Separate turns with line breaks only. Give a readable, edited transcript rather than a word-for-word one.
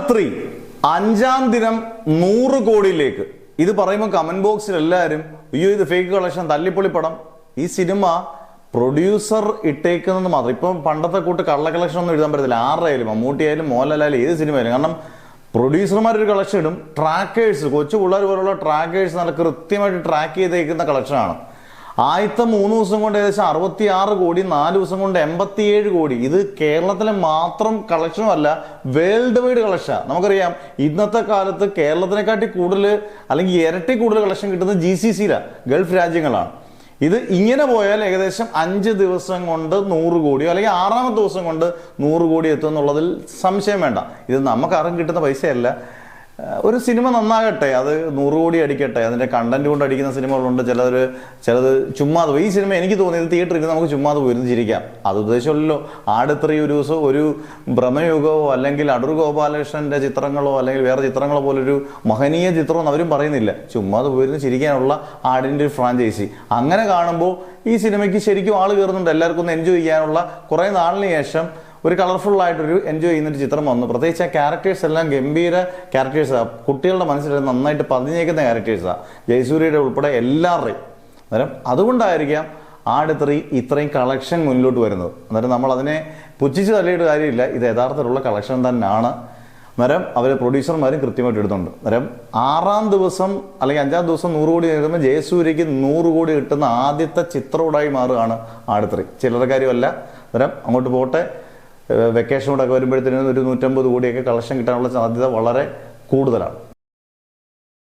3 5-ാം ദിനം 100 കോടിയിലേക്ക്. ഇത് പറയുമ്പോൾ കമന്റ് ബോക്സിൽ എല്ലാവരും അയ്യോ ഇത് ഫേക്ക് കളക്ഷൻ, തല്ലിപ്പൊളി പടം. ഈ സിനിമ പ്രൊഡ്യൂസർ ഇട്ടേക്കുന്നത് മാത്രം. ഇപ്പം പണ്ടത്തെ കൂട്ട് കള്ള കളക്ഷൻ ഒന്നും എഴുതാൻ പറ്റത്തില്ല. ആരുടെയായാലും മമ്മൂട്ടിയായാലും മോഹൻലാലായാലും ഏത് സിനിമയായാലും. കാരണം പ്രൊഡ്യൂസർമാരൊരു കളക്ഷൻ ഇടും, ട്രാക്കേഴ്സ് കൊച്ചു പിള്ളേർ പോലുള്ള ട്രാക്കേഴ്സ് നല്ല കൃത്യമായിട്ട് ട്രാക്ക് ചെയ്തേക്കുന്ന കളക്ഷനാണ്. ആദ്യത്തെ 3 ദിവസം കൊണ്ട് ഏകദേശം 66 കോടി, 4 ദിവസം കൊണ്ട് 87 കോടി. ഇത് കേരളത്തിലെ മാത്രം കളക്ഷനും അല്ല, വേൾഡ് വൈഡ് കളക്ഷനാണ്. നമുക്കറിയാം ഇന്നത്തെ കാലത്ത് കേരളത്തിനെക്കാട്ടി കൂടുതൽ അല്ലെങ്കിൽ ഇരട്ടി കൂടുതൽ കളക്ഷൻ കിട്ടുന്നത് GCC-യിലാണ്, ഗൾഫ് രാജ്യങ്ങളാണ്. ഇത് ഇങ്ങനെ പോയാൽ ഏകദേശം 5 ദിവസം കൊണ്ട് 100 കോടിയോ അല്ലെങ്കിൽ 6-ാമത്തെ ദിവസം കൊണ്ട് 100 കോടി എത്തും എന്നുള്ളതിൽ സംശയം വേണ്ട. ഇത് നമുക്ക് ആർക്കും കിട്ടുന്ന പൈസയല്ല. ഒരു സിനിമ നന്നാകട്ടെ, അത് 100 കോടി അടിക്കട്ടെ. അതിന്റെ കണ്ടന്റ് കൊണ്ട് അടിക്കുന്ന സിനിമകളുണ്ട്, ചിലത് ചുമ്മാതെ. ഈ സിനിമ എനിക്ക് തോന്നിയത് തിയേറ്ററിൽ നമുക്ക് ചുമ്മാതെ പോയിരുന്നു ചിരിക്കാം. അത് ഉദ്ദേശമല്ലോ. ആട് 3 ഒരു ദിവസം ഒരു ഭ്രമയുഗമോ അല്ലെങ്കിൽ അടൂർ ഗോപാലകൃഷ്ണന്റെ ചിത്രങ്ങളോ അല്ലെങ്കിൽ വേറെ ചിത്രങ്ങളോ പോലൊരു മഹനീയ ചിത്രമൊന്നും അവരും പറയുന്നില്ല. ചുമ്മാതെ പോയിരുന്നു ചിരിക്കാനുള്ള ആടിന്റെ ഒരു ഫ്രാഞ്ചൈസി. അങ്ങനെ കാണുമ്പോൾ ഈ സിനിമയ്ക്ക് ശരിക്കും ആൾ കയറുന്നുണ്ട്. എല്ലാവർക്കും ഒന്ന് എൻജോയ് ചെയ്യാനുള്ള കുറേ നാളിന് ശേഷം ഒരു കളർഫുൾ ആയിട്ടൊരു എൻജോയ് ചെയ്യുന്നൊരു ചിത്രം വന്നു. പ്രത്യേകിച്ച് ആ ക്യാരക്ടേഴ്സ് എല്ലാം ഗംഭീര ക്യാരക്ടേഴ്സാണ്. കുട്ടികളുടെ മനസ്സിൽ നന്നായിട്ട് പതിഞ്ഞേക്കുന്ന ക്യാരക്ടേഴ്സാണ്, ജയസൂര്യയുടെ ഉൾപ്പെടെ എല്ലാവരുടെയും. അന്നേരം അതുകൊണ്ടായിരിക്കാം ആട് 3 ഇത്രയും കളക്ഷൻ മുന്നിലോട്ട് വരുന്നത്. അന്നേരം നമ്മൾ അതിനെ പുച്ഛിച്ച് തള്ളിയിട്ട് കാര്യമില്ല. ഇത് യഥാർത്ഥത്തിലുള്ള കളക്ഷൻ തന്നെയാണ്. അന്നേരം അവർ പ്രൊഡ്യൂസർമാരും കൃത്യമായിട്ട് എടുത്തുണ്ട്. അന്നേരം 6-ാം ദിവസം അല്ലെങ്കിൽ 5-ാം ദിവസം 100 കോടി നേടുമ്പോൾ ജയസൂര്യക്ക് 100 കോടി കിട്ടുന്ന ആദ്യത്തെ ചിത്രവുമായി മാറുകയാണ് ആട് 3. ചില്ലറ കാര്യമല്ല. അന്നേരം അങ്ങോട്ട് പോട്ടെ. വെക്കേഷൻ കൂടെ ഒക്കെ വരുമ്പോഴത്തേനും ഒരു 150 കോടിയൊക്കെ കളക്ഷൻ കിട്ടാനുള്ള സാധ്യത വളരെ കൂടുതലാണ്.